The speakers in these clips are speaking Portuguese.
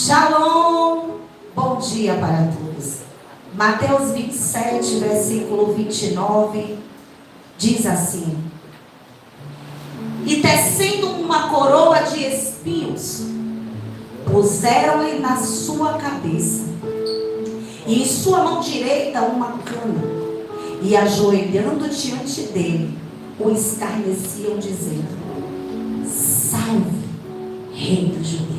Shalom, bom dia para todos. Mateus 27, versículo 29, diz assim: E tecendo uma coroa de espinhos, puseram-lhe na sua cabeça, e em sua mão direita uma cana, e ajoelhando diante dele, o escarneciam, dizendo: Salve, Rei dos Judeus.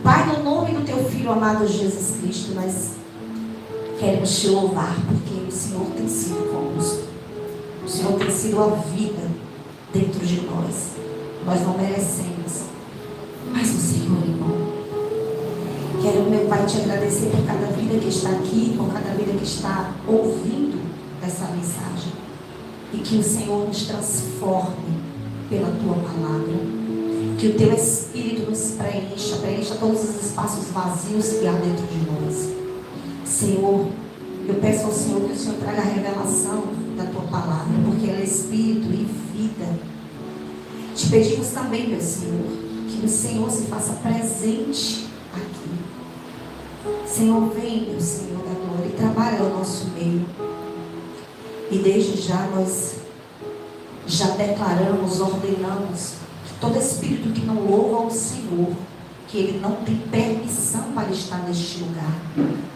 Pai, no nome do teu Filho amado Jesus Cristo, nós queremos te louvar, porque o Senhor tem sido conosco. O Senhor tem sido a vida dentro de nós. Nós não merecemos, mas o Senhor é bom. Quero, meu Pai, te agradecer por cada vida que está aqui, por cada vida que está ouvindo essa mensagem. E que o Senhor nos transforme pela tua palavra. Que o teu Espírito nos preencha todos os espaços vazios que há dentro de nós. Senhor, eu peço ao Senhor que o Senhor traga a revelação da tua palavra, porque ela é Espírito e vida. Te pedimos também, meu Senhor, que o Senhor se faça presente aqui. Senhor, vem, meu Senhor da glória, e trabalha no nosso meio. E desde já nós já declaramos, ordenamos, todo espírito que não louva ao Senhor, que ele não tem permissão para estar neste lugar,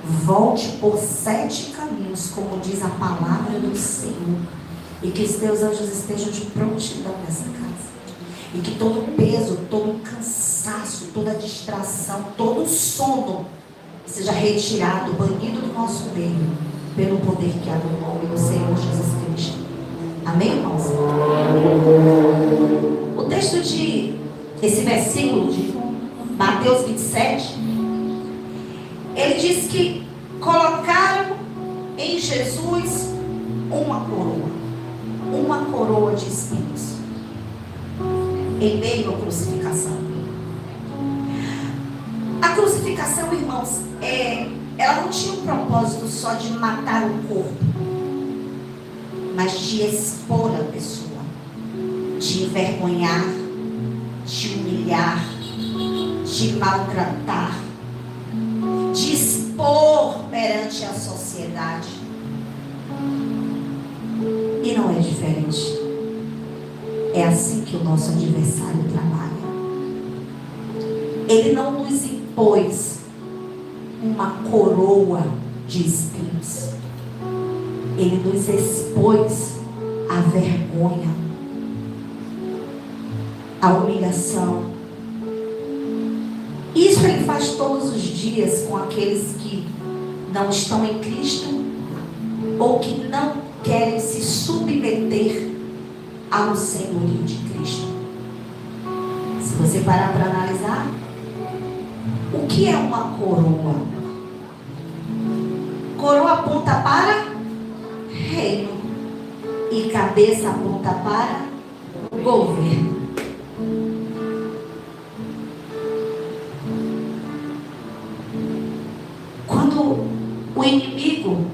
volte por 7 caminhos, como diz a palavra do Senhor. E que os teus anjos estejam de prontidão nessa casa. E que todo peso, todo cansaço, toda distração, todo sono seja retirado, banido do nosso meio, pelo poder que há no nome do Senhor Jesus Cristo. Amém, irmãos? O texto esse versículo de Mateus 27, ele diz que colocaram em Jesus uma coroa de espinhos, em meio à crucificação. A crucificação, irmãos, ela não tinha um propósito só de matar o corpo, mas de expor a pessoa, de envergonhar, de humilhar, de maltratar, de expor perante a sociedade. E não é diferente. É assim que o nosso adversário trabalha. Ele não nos impôs uma coroa de espinhos. Ele nos expôs a vergonha, a humilhação. Isso ele faz todos os dias com aqueles que não estão em Cristo ou que não querem se submeter ao senhorio de Cristo. Se você parar para analisar, o que é uma coroa? Coroa aponta para reino e cabeça aponta para governo. Quando o inimigo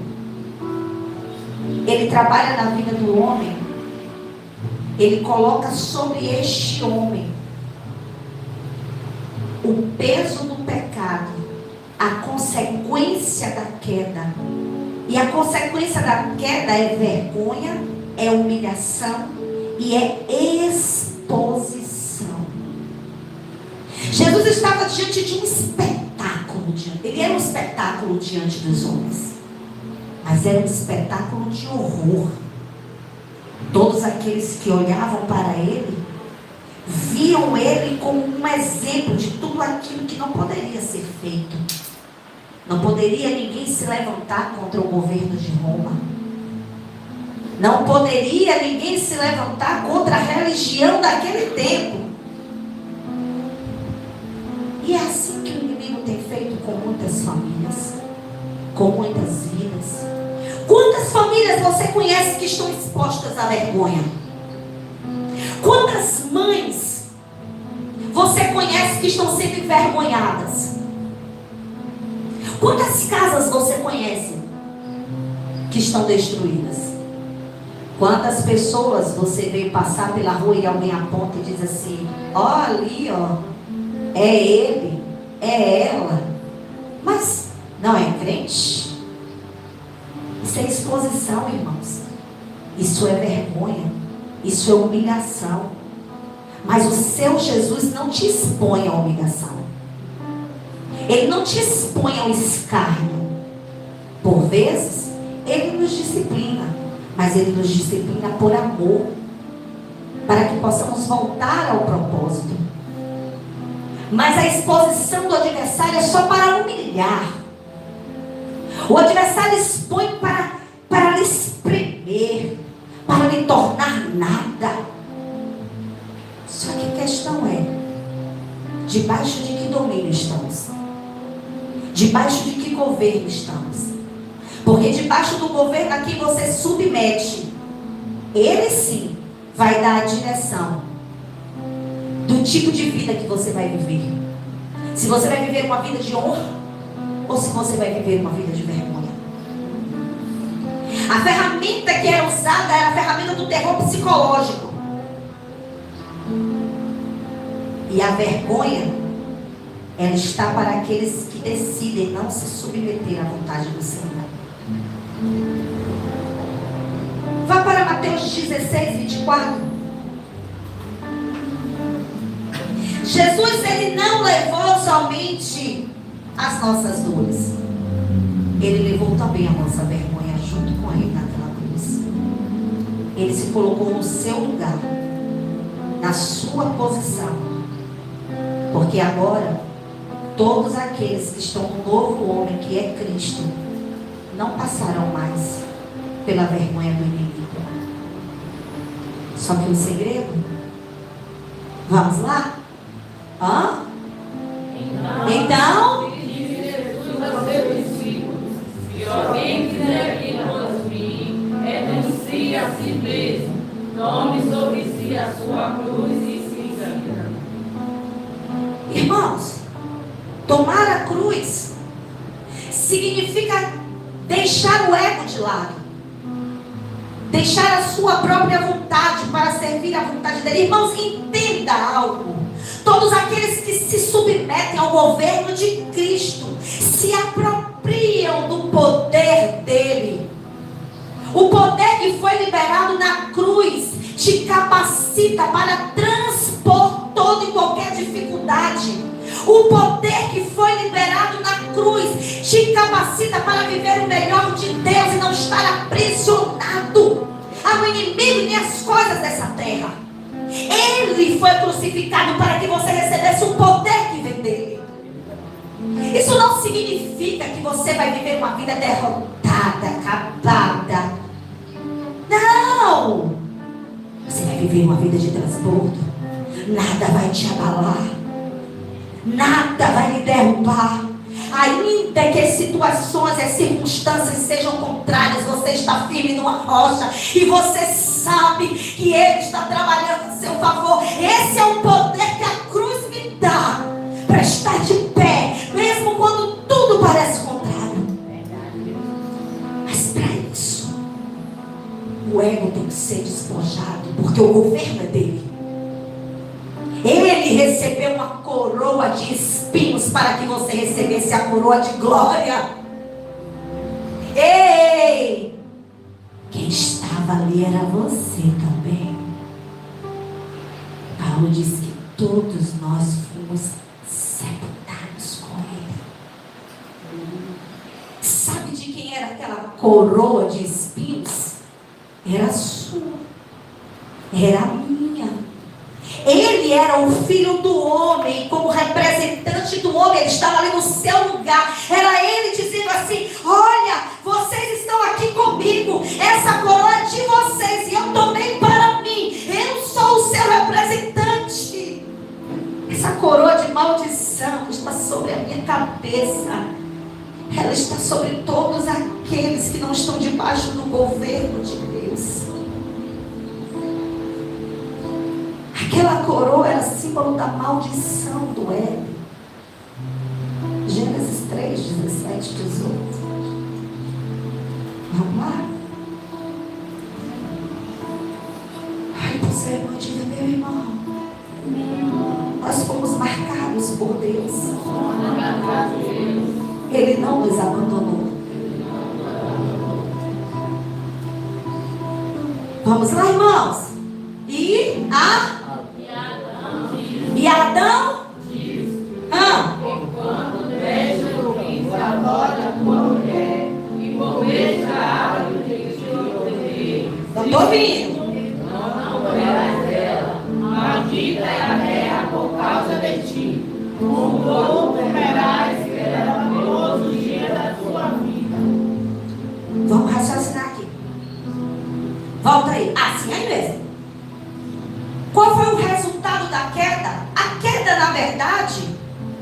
ele trabalha na vida do homem, ele coloca sobre este homem o peso do pecado, a consequência da queda. E a consequência da queda é vergonha, é humilhação e é exposição. Jesus estava diante de um espetáculo. Ele era um espetáculo diante dos homens, mas era um espetáculo de horror. Todos aqueles que olhavam para ele viam ele como um exemplo de tudo aquilo que não poderia ser feito. Não poderia ninguém se levantar contra o governo de Roma. Não poderia ninguém se levantar contra a religião daquele tempo. E é assim que o inimigo tem feito com muitas famílias, com muitas vidas. Quantas famílias você conhece que estão expostas à vergonha? Quantas mães você conhece que estão sendo envergonhadas? Quantas casas você conhece que estão destruídas? Quantas pessoas você vê passar pela rua e alguém aponta e diz assim: ó, ali, ó, é ele, é ela, mas não é crente. Isso é exposição, irmãos. Isso é vergonha. Isso é humilhação. Mas o seu Jesus não te expõe à humilhação. Ele não te expõe ao escárnio. Por vezes, ele nos disciplina. Mas ele nos disciplina por amor. Para que possamos voltar ao propósito. Mas a exposição do adversário é só para humilhar. O adversário expõe para lhe espremer, para lhe tornar nada. Só que a questão é, debaixo de que domínio estamos? Debaixo de que governo estamos? Porque debaixo do governo a quem você submete, ele sim vai dar a direção do tipo de vida que você vai viver. Se você vai viver uma vida de honra, ou se você vai viver uma vida de vergonha. A ferramenta que era usada era a ferramenta do terror psicológico. E a vergonha, ela está para aqueles que decidem não se submeter à vontade do Senhor. Vá para Mateus 16, 24. Jesus, ele não levou somente as nossas dores. Ele levou também a nossa vergonha junto com ele naquela cruz. Ele se colocou no seu lugar, na sua posição. Porque agora, todos aqueles que estão no novo homem, que é Cristo, não passarão mais pela vergonha do inimigo. Só que o segredo, vamos lá? Hã? Então, Jesus a seus discípulos: se alguém quiser vir após mim, renuncie a si mesmo, tome sobre si a sua cruz e siga-me. Irmãos, tomar a cruz significa deixar o ego de lado, deixar a sua própria vontade para servir a vontade dele. Irmãos, entenda algo. Todos aqueles que se submetem ao governo de Cristo se apropriam do poder dele. O poder que foi liberado na cruz te capacita para transpor toda e qualquer dificuldade. O poder que foi liberado na cruz te capacita para viver o melhor de Deus e não estar aprisionado ao inimigo nem às coisas dessa terra. Ele foi crucificado para que você recebesse o poder que vem dele. Isso não significa que você vai viver uma vida derrotada, acabada. Não! Você vai viver uma vida de transbordo. Nada vai te abalar. Nada vai lhe derrubar. Ainda que as situações, as circunstâncias sejam contrárias, você está firme numa rocha e você sabe que Ele está trabalhando a seu favor. Esse é o poder que a cruz me dá para estar de pé, mesmo quando tudo parece contrário. Mas para isso, o ego tem que ser despojado, porque o governo é dele. Ele recebeu uma coroa de espinhos para que você recebesse a coroa de glória. Ei! Quem estava ali era você também. Paulo diz que todos nós fomos sepultados com ele. Sabe de quem era aquela coroa de espinhos? Era sua. Era minha. Ele era o filho do homem, como representante do homem, ele estava ali no seu lugar. Era ele dizendo assim: olha, vocês estão aqui comigo, essa coroa é de vocês e eu tomei para mim, eu sou o seu representante. Essa coroa de maldição está sobre a minha cabeça, ela está sobre todos aqueles que não estão debaixo do governo de Deus. Aquela coroa era símbolo da maldição do ego. Gênesis 3, 17, 18. Vamos lá? Ai, você é muito, meu irmão. Nós fomos marcados por Deus. Ele não nos abandonou. Vamos lá, irmãos. E Adão? Enquanto deixa o que adora a tua mulher e comer a árvore que te ordenei. Não estou ouvindo. Não comerás dela. Maldita é a terra por causa de ti. Com dor comerás dela todos os dias da tua vida. Vamos raciocinar aqui. Volta aí. Assim aí mesmo. Qual foi o resultado da queda? A queda, na verdade,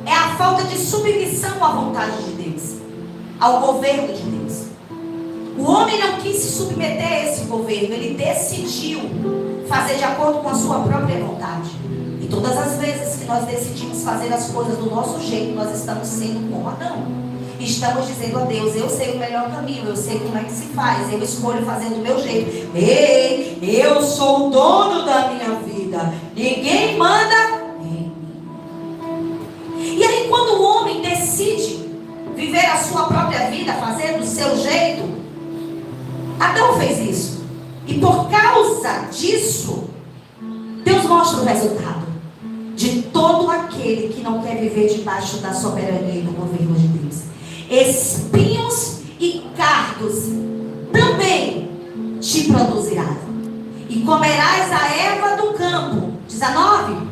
é a falta de submissão à vontade de Deus, ao governo de Deus. O homem não quis se submeter a esse governo, ele decidiu fazer de acordo com a sua própria vontade. E todas as vezes que nós decidimos fazer as coisas do nosso jeito, nós estamos sendo como Adão. Estamos dizendo a Deus, eu sei o melhor caminho, eu sei como é que se faz, eu escolho fazer do meu jeito. Ei, eu sou o dono da minha vida, ninguém manda em mim. E aí quando o homem decide viver a sua própria vida, fazer do seu jeito, Adão fez isso. E por causa disso, Deus mostra o resultado de todo aquele que não quer viver debaixo da soberania e do governo de Deus. Espinhos e cardos também te produzirá, e comerás a erva do campo. 19.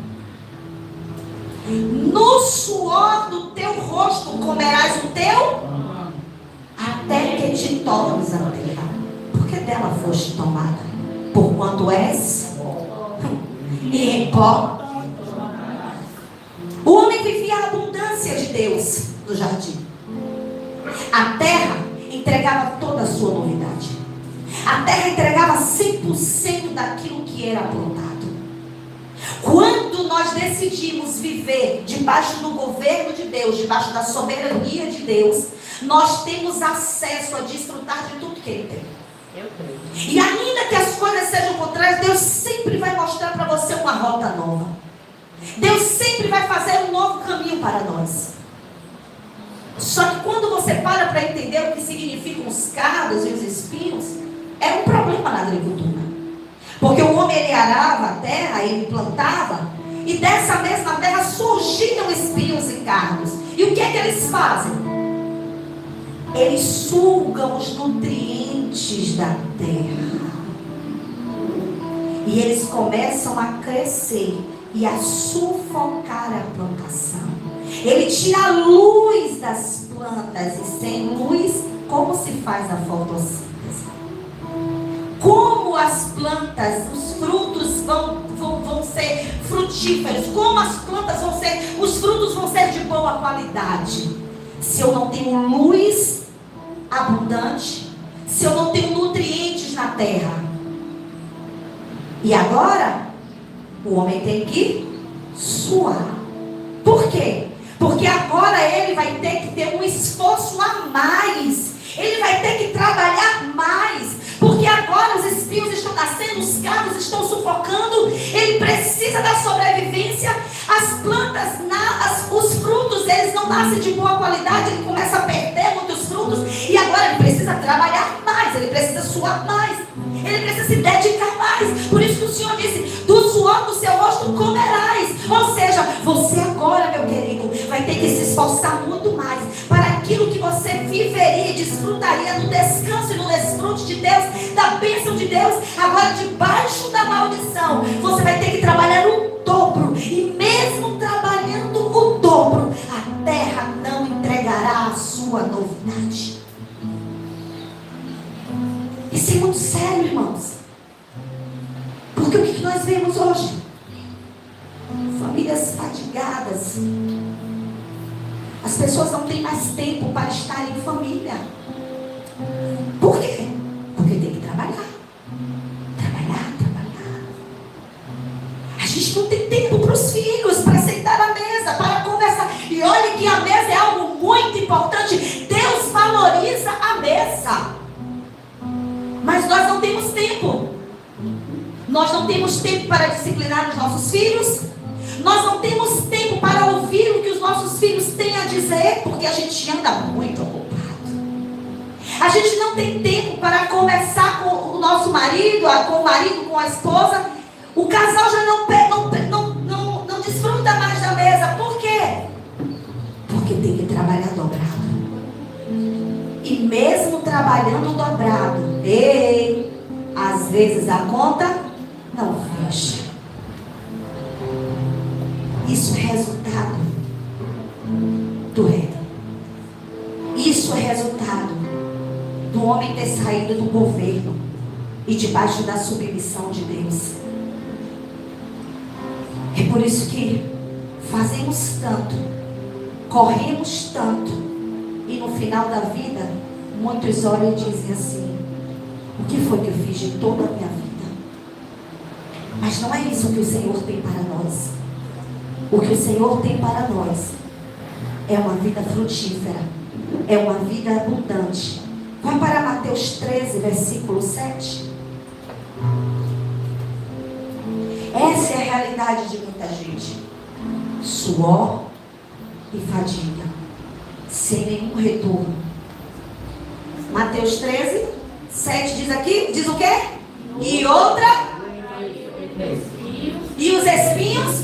No suor do teu rosto comerás o teu, até que te tornes a terra, porque dela foste tomada, porquanto és e em pó. O homem vivia a abundância de Deus no jardim. A terra entregava toda a sua novidade. A terra entregava 100% daquilo que era plantado. Quando nós decidimos viver debaixo do governo de Deus, debaixo da soberania de Deus, nós temos acesso a desfrutar de tudo que Ele tem. E ainda que as coisas sejam contrárias, Deus sempre vai mostrar para você uma rota nova. Deus sempre vai fazer um novo caminho para nós. Só que quando você para entender o que significam os cardos e os espinhos, é um problema na agricultura. Porque o homem, ele arava a terra, ele plantava, e dessa mesma terra surgiam espinhos e cardos. E o que é que eles fazem? Eles sugam os nutrientes da terra. E eles começam a crescer e a sufocar a plantação. Ele tira a luz das plantas, e sem luz, como se faz a fotossíntese? Como as plantas, os frutos vão ser frutíferos? Como as plantas vão ser, os frutos vão ser de boa qualidade? Se eu não tenho luz abundante, se eu não tenho nutrientes na terra. E agora, o homem tem que suar. Por quê? Porque agora ele vai ter que ter um esforço a mais. Ele vai ter que trabalhar mais. Porque agora os espinhos estão nascendo, os cardos estão sufocando. Ele precisa da sobrevivência. As plantas, os frutos, eles não nascem de boa qualidade. Ele começa a perder muitos frutos. E agora ele precisa trabalhar mais. Ele precisa suar mais. Ele precisa se dedicar mais. Por isso que o Senhor disse, do suor do seu rosto comerás. Ou seja, você agora, meu querido, vai ter que se esforçar muito mais para aquilo que você viveria e desfrutaria do descanso e do desfrute de Deus, da bênção de Deus. Agora, debaixo da maldição, você vai ter que trabalhar o dobro. E mesmo trabalhando o dobro, a terra não entregará a sua novidade. Isso é muito sério, irmãos. Porque o que nós vemos hoje? Famílias fadigadas. As pessoas não têm mais tempo para estar em família. Por quê? Porque tem que trabalhar. Trabalhar. A gente não tem tempo para os filhos, para sentar à mesa, para conversar. E olha que a mesa é algo muito importante. Deus valoriza a mesa. Mas nós não temos tempo. Nós não temos tempo para disciplinar os nossos filhos. Nós não temos tempo para ouvir o que os nossos filhos têm a dizer, porque a gente anda muito ocupado. A gente não tem tempo para conversar com o nosso marido, com a esposa. O casal já não desfruta mais da mesa. Por quê? Porque tem que trabalhar dobrado. E mesmo trabalhando dobrado, às vezes a conta não fecha. Isso é resultado do reino. Isso é resultado do homem ter saído do governo e debaixo da submissão de Deus. É por isso que fazemos tanto, corremos tanto, e no final da vida, muitos olham e dizem assim: o que foi que eu fiz de toda a minha vida? Mas não é isso que o Senhor tem para nós. O que o Senhor tem para nós é uma vida frutífera, é uma vida abundante. Vamos para Mateus 13, versículo 7. Essa é a realidade de muita gente. Suor e fadiga, sem nenhum retorno. Mateus 13, 7 diz aqui, diz o quê? E outra? E os espinhos?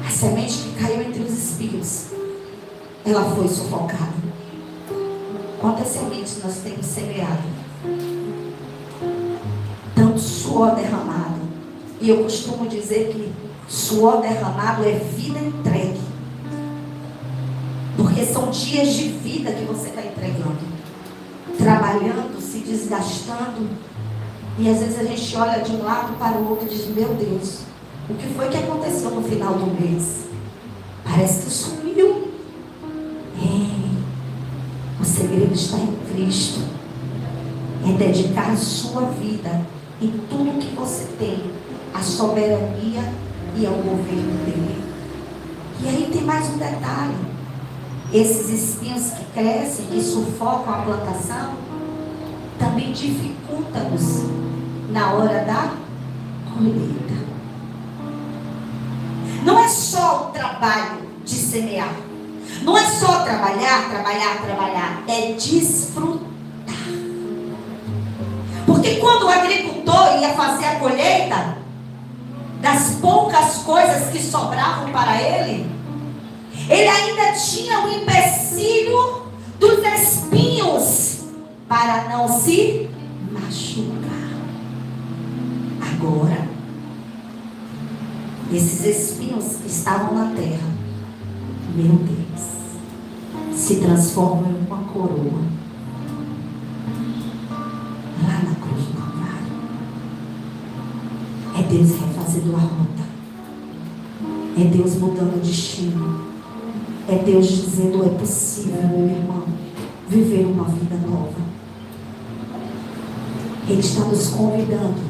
A semente que caiu entre os espinhos, ela foi sufocada. Quantas sementes nós temos semeado? Tanto suor derramado. E eu costumo dizer que suor derramado é vida entregue. Porque são dias de vida que você está entregando. Trabalhando, se desgastando. E às vezes a gente olha de um lado para o outro e diz: meu Deus, o que foi que aconteceu no final do mês? Parece que sumiu. O segredo está em Cristo. É dedicar a sua vida em tudo que você tem, à soberania e ao governo dele. E aí tem mais um detalhe. Esses espinhos que crescem, que sufocam a plantação, também dificultam-nos na hora da colheita. Não é só o trabalho de semear. Não é só trabalhar. É desfrutar. Porque quando o agricultor ia fazer a colheita, das poucas coisas que sobravam para ele, ele ainda tinha o empecilho dos espinhos para não se machucar. Agora, esses espinhos que estavam na terra, meu Deus, se transformam em uma coroa lá na cruz do Calvário. É Deus refazendo a rota. É Deus mudando o destino. É Deus dizendo: é possível, meu irmão, viver uma vida nova. Ele está nos convidando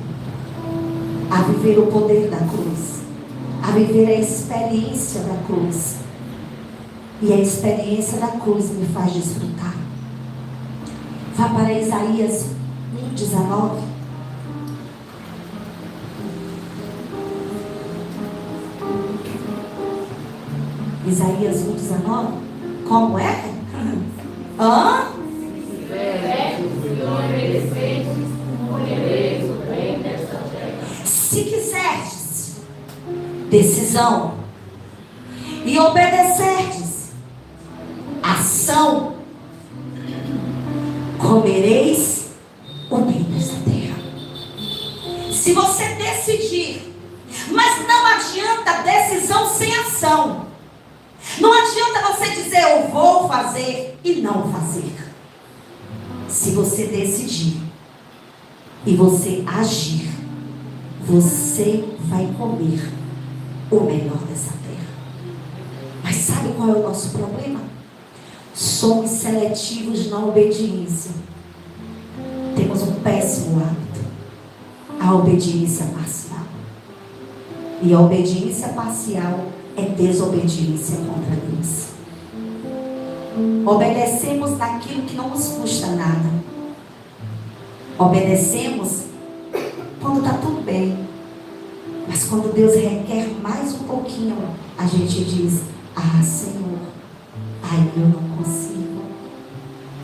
a viver o poder da cruz, a viver a experiência da cruz. E a experiência da cruz me faz desfrutar. Vá para Isaías 1:19. Isaías 1:19. Como é? Se quiserdes decisão e obedecerdes ação, comereis o bem desta terra. Se você decidir, mas não adianta decisão sem ação. Não adianta você dizer: eu vou fazer e não fazer. Se você decidir e você agir, você vai comer o melhor dessa terra. Mas sabe qual é o nosso problema? Somos seletivos na obediência. Temos um péssimo hábito: a obediência parcial. E a obediência parcial é desobediência contra Deus. Obedecemos naquilo que não nos custa nada. Obedecemos quando quando está tudo bem. Mas quando Deus requer mais um pouquinho, a gente diz: ah, Senhor, aí eu não consigo.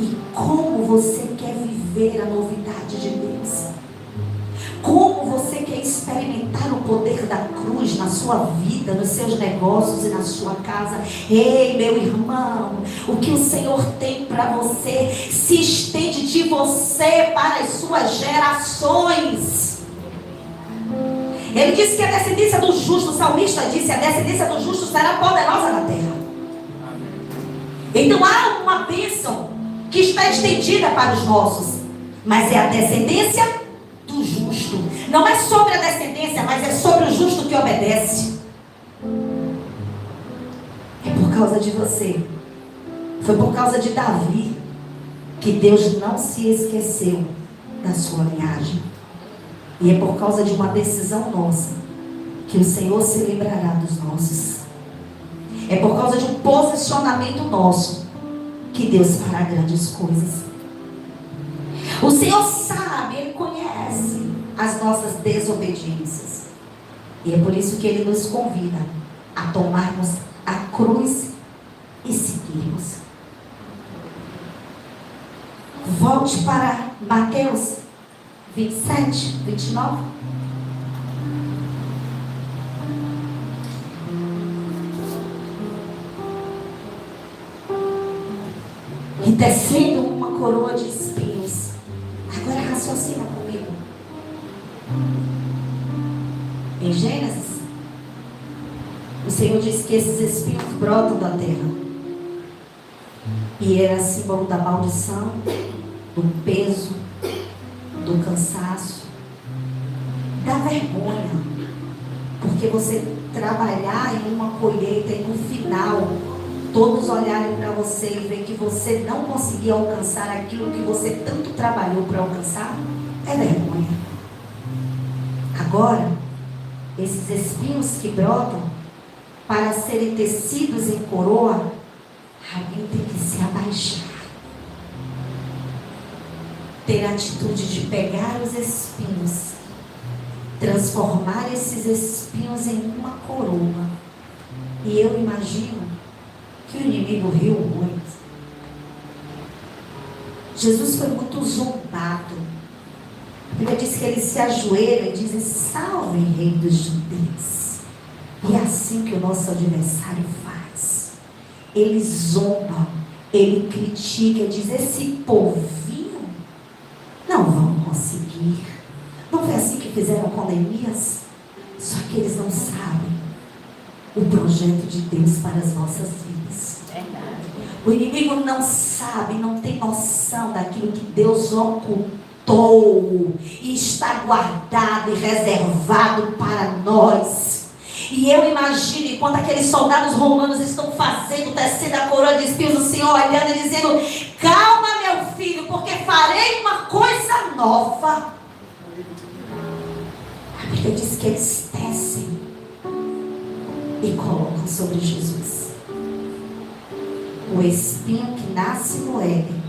E como você quer viver a novidade de Deus? Como você quer experimentar o poder da cruz na sua vida, nos seus negócios e na sua casa? Ei, meu irmão, o que o Senhor tem para você se estende de você para as suas gerações. Ele disse que a descendência do justo, o salmista disse, a descendência do justo será poderosa na terra. Então há uma bênção que está estendida para os nossos, mas é a descendência do justo. Não é sobre a descendência, mas é sobre o justo que obedece. É por causa de você. Foi por causa de Davi que Deus não se esqueceu da sua linhagem. E é por causa de uma decisão nossa que o Senhor se lembrará dos nossos. É por causa de um posicionamento nosso que Deus fará grandes coisas. O Senhor sabe, Ele conhece as nossas desobediências. E é por isso que Ele nos convida a tomarmos a cruz e seguirmos. Volte para Mateus 27, 29. E descendo uma coroa de espinhos. Agora raciocina comigo. Em Gênesis, o Senhor diz que esses espinhos brotam da terra. E era símbolo da maldição, do peso, do cansaço, da vergonha. Porque você trabalhar em uma colheita e no final todos olharem para você e ver que você não conseguia alcançar aquilo que você tanto trabalhou para alcançar, é vergonha. Agora, esses espinhos que brotam, para serem tecidos em coroa, alguém tem que se abaixar. Ter a atitude de pegar os espinhos, transformar esses espinhos em uma coroa. E eu imagino que o inimigo riu muito. Jesus foi muito zombado. Ele disse que ele se ajoelha e diz: salve, rei dos judeus. E é assim que o nosso adversário faz. Ele zomba, ele critica, diz: esse povinho não vão conseguir. Não foi assim que fizeram com Neemias? Só que eles não sabem o projeto de Deus para as nossas vidas. O inimigo não sabe, não tem noção daquilo que Deus ocultou e está guardado e reservado para nós. E eu imagino, enquanto aqueles soldados romanos estão fazendo, tecendo a coroa de espinhos, o Senhor olhando e dizendo: calma, meu filho, porque farei uma coisa nova. A Bíblia diz que eles tecem e colocam sobre Jesus. O espinho que nasce no Éden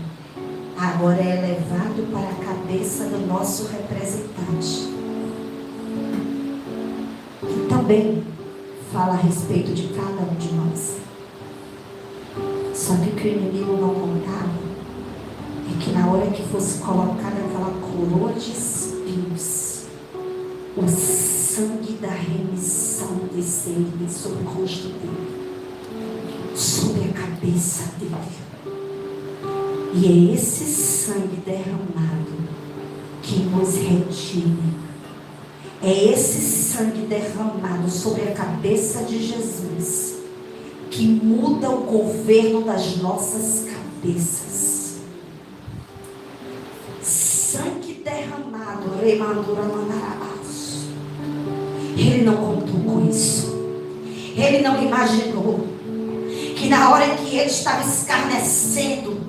agora é levado para a cabeça do nosso representante, que também fala a respeito de cada um de nós. Só que o que o inimigo não contava é que na hora que fosse colocada aquela coroa de espinhos, o sangue da remissão desceria sobre o rosto dele, sobre a cabeça dele. E é esse sangue derramado que nos redime. É esse sangue derramado sobre a cabeça de Jesus que muda o governo das nossas cabeças. Sangue derramado. Ele não contou com isso. Ele não imaginou que na hora que ele estava escarnecendo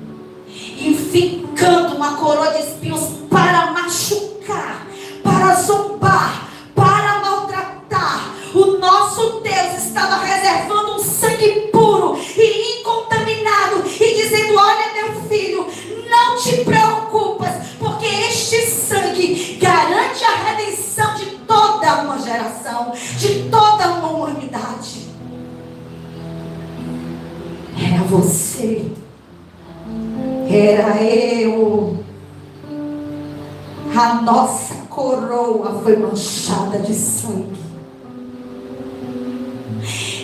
e fincando uma coroa de espinhos para machucar, para zombar, para maltratar, o nosso Deus estava reservando um sangue puro e incontaminado e dizendo: olha, meu filho, não te preocupas, porque este sangue garante a redenção Era você. Era eu. A nossa coroa foi manchada de sangue.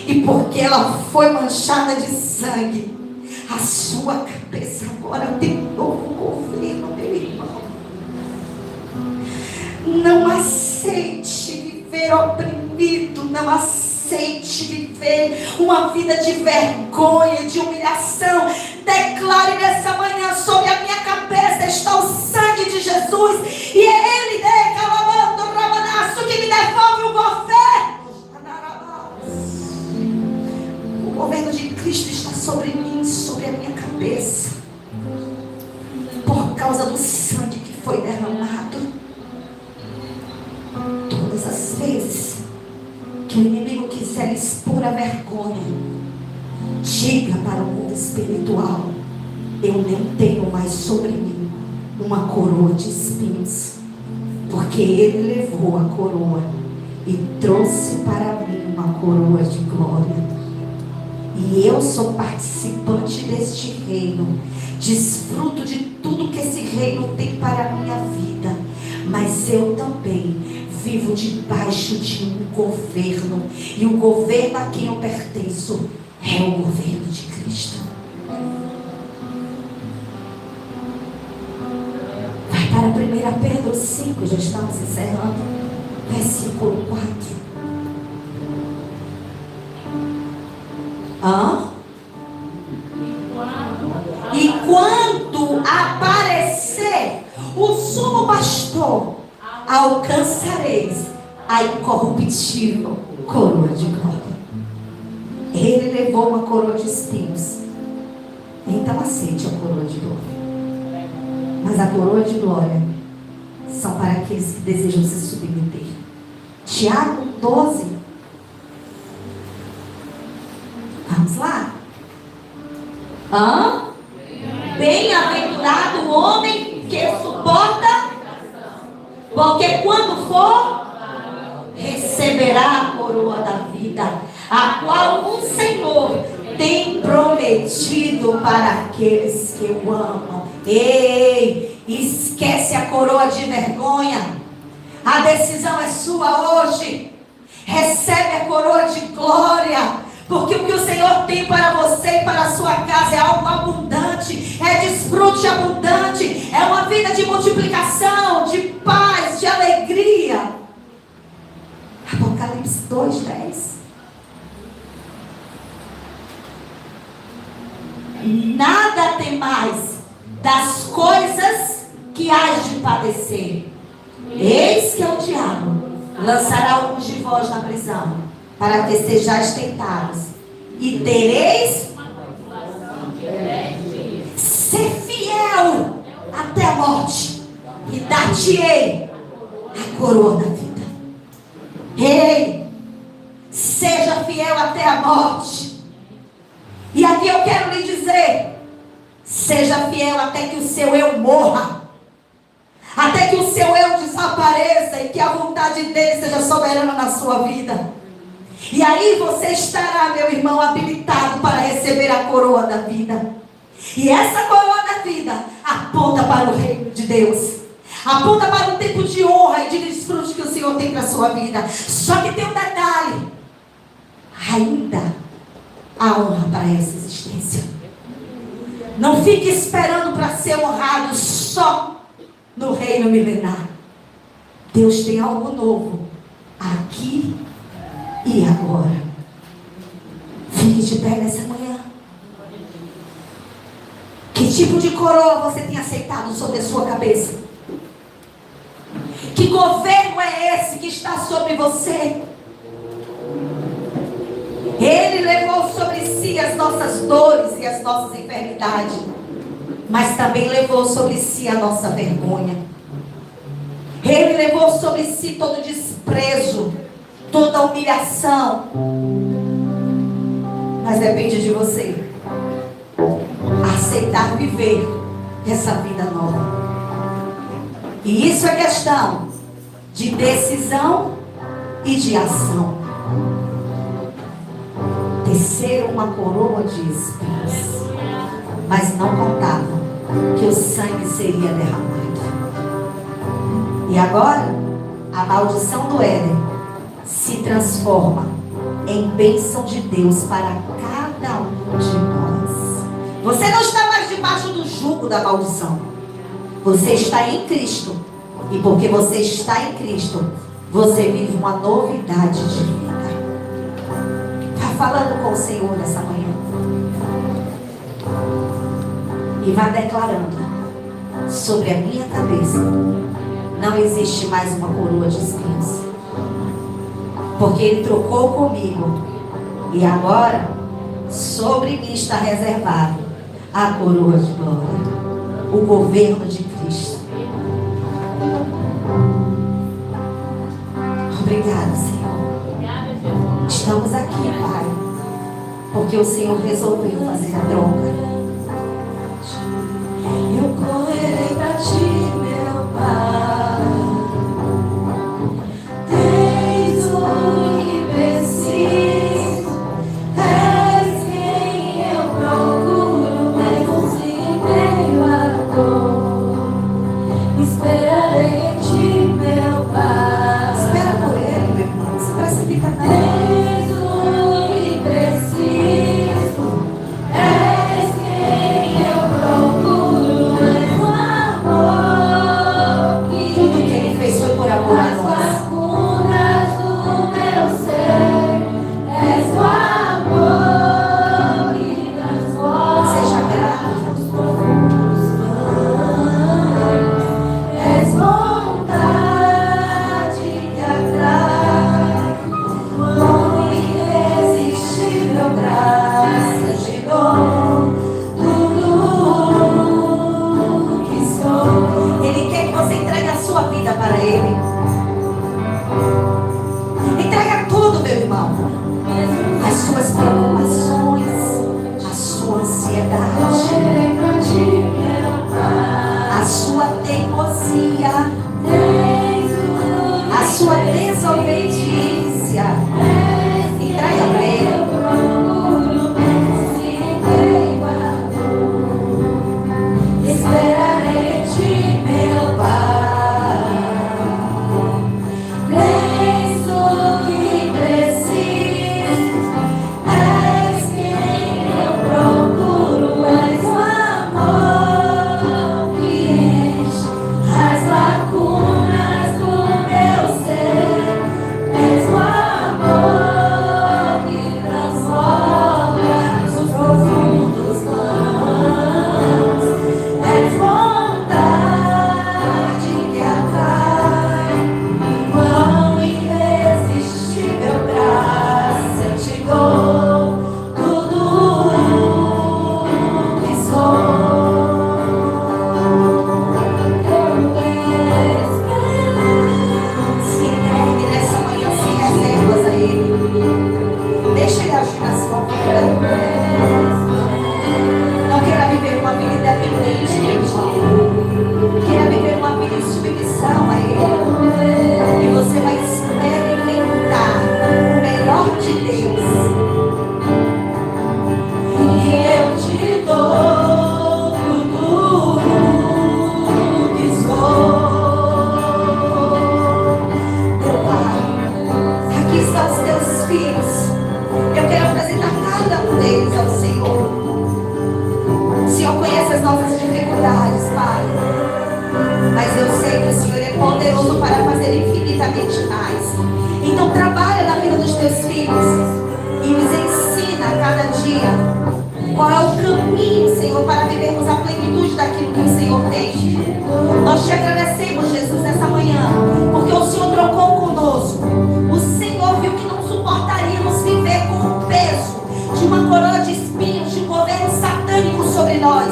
E porque ela foi manchada de sangue, a sua cabeça agora tem novo governo, meu irmão. Não aceite viver oprimido. Não aceite viver uma vida de vergonha, de humilhação. Declare nessa manhã: sobre a minha cabeça está o sangue de Jesus, e é Ele, que me devolve o governo. O governo de Cristo está sobre mim, sobre a minha cabeça, por causa do sangue que foi derramado. Todas as vezes que o inimigo quiser expor a vergonha, diga para o mundo espiritual: eu nem tenho mais sobre mim uma coroa de espinhos, porque Ele levou a coroa e trouxe para mim uma coroa de glória. E eu sou participante deste reino, desfruto de tudo que esse reino tem para a minha vida, mas eu também vivo debaixo de um governo, e o governo a quem eu pertenço é o governo de Cristo. Vai para 1 Pedro 5, já estamos encerrando, versículo 4. E quando aparecer o sumo pastor, alcançareis a incorruptível coroa de glória. Ele levou uma coroa de espinhos, então aceite a coroa de glória. Mas a coroa de glória são para aqueles que desejam se submeter. Tiago 12. Vamos lá? Bem-aventurado o homem que suporta, porque quando for, receberá a coroa da vida, a qual o Senhor tem prometido para aqueles que o amam. Ei, esquece a coroa de vergonha. A decisão é sua hoje. Recebe a coroa de glória, porque o que o Senhor tem para você e para a sua casa é algo abundante, é desfrute abundante, é uma vida de multiplicação, de paz, de alegria. Apocalipse 2:10. Nada temais das coisas que hás de padecer. Eis que o diabo lançará alguns de vós na prisão, para que sejais tentados, e tereis ser fiel até a morte, e dar-te-ei a coroa da vida. Ei, seja fiel até a morte. E aqui eu quero lhe dizer: seja fiel até que o seu eu morra, até que o seu eu desapareça e que a vontade dele seja soberana na sua vida. E aí você estará, meu irmão, habilitado para receber a coroa da vida. E essa coroa da vida aponta para o reino de Deus, aponta para um tempo de honra e de desfrute que o Senhor tem para a sua vida. Só que tem um detalhe: ainda há honra para essa existência. Não fique esperando para ser honrado só no reino milenar. Deus tem algo novo aqui e agora. Fique de pé nessa manhã. Que tipo de coroa você tem aceitado sobre a sua cabeça? Que governo é esse que está sobre você? Ele levou sobre si as nossas dores e as nossas enfermidades, mas também levou sobre si a nossa vergonha. Ele levou sobre si todo o desprezo, toda a humilhação. Mas depende de você aceitar viver essa vida nova. E isso é questão de decisão e de ação. teceram uma coroa de espinhos, mas não contavam que o sangue seria derramado. E agora, a maldição do Éden se transforma em bênção de Deus para cada um de nós. Você não está mais debaixo do jugo da maldição. Você está em Cristo. E porque você está em Cristo, você vive uma novidade de vida. Está falando com o Senhor nessa manhã. E vá declarando: sobre a minha cabeça não existe mais uma coroa de espinhos, porque Ele trocou comigo. E agora sobre mim está reservado a coroa de glória, o governo de Cristo. Obrigado, Senhor. Estamos aqui, Pai, porque o Senhor resolveu fazer a troca. Eu correrei para ti, meu Pai. Tens o que preciso, és quem eu procuro, levos em meio à dor. Esperarei em ti, meu Pai. Espera por ele, meu irmão. Se precipita nele. Tens o que preciso, és quem eu procuro, és o amor que tudo que ele fez foi por amor a nós. As lacunas do meu ser, és o amor que transforma. Seja grato nos profundos vãos, és vontade que atrai, com irresistível graça te dou tudo que sou. Ele quer que você entregue a sua vida para Ele. Entrega tudo, meu irmão. As suas preocupações, a sua ansiedade, a sua teimosia, a sua desobediência. Entrega para Ele. Esperarei em ti, meu Pai. Tens o que preciso, és quem eu procuro, és o amor que enche as lacunas do meu ser, és o amor que transforma os profundos vãos, és vontade que atrai, quão irresistível graça eu te dou tudo que sou. Se entregue nessa manhã sem reservas a Ele. Deixa Ele agir na sua vida. Não queira viver uma vida independente de Ele. Queira viver uma vida em submissão a Ele. E você vai experimentar o melhor de Deus. E eu te dou tudo que sou. Meu Pai, aqui estão os teus filhos. Eu quero apresentar cada um deles ao Senhor. O Senhor conhece as nossas dificuldades, Pai. Mas eu sei que o Senhor é poderoso para fazer infinitamente mais. Então trabalha na vida dos teus filhos e nos ensina a cada dia qual é o caminho, Senhor, para vivermos a plenitude daquilo que o Senhor tem. Nós te agradecemos, Jesus, nessa manhã, porque o Senhor trocou conosco. O Senhor viu que não suportaríamos viver com o peso de uma coroa de espinhos, de um governo satânico sobre nós.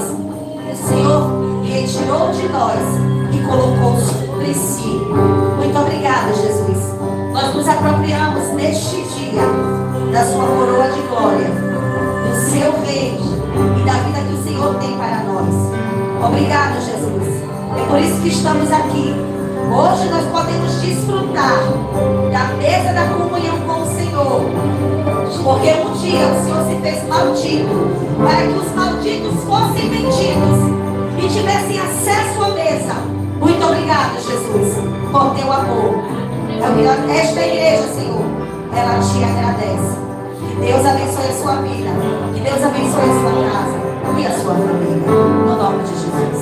O Senhor retirou de nós e colocou sobre si. Muito obrigada, Jesus. Nós nos apropriamos neste dia da sua coroa de glória, do seu reino e da vida que o Senhor tem para nós. Obrigado, Jesus. É por isso que estamos aqui, Hoje nós podemos desfrutar da mesa da comunhão com o Senhor, porque um dia o Senhor se fez maldito para que os malditos fossem benditos e tivessem acesso à mesa. Muito obrigada, Jesus, por teu amor. Esta igreja, Senhor, ela te agradece. Que Deus abençoe a sua vida, que Deus abençoe a sua casa e a sua família, no nome de Jesus.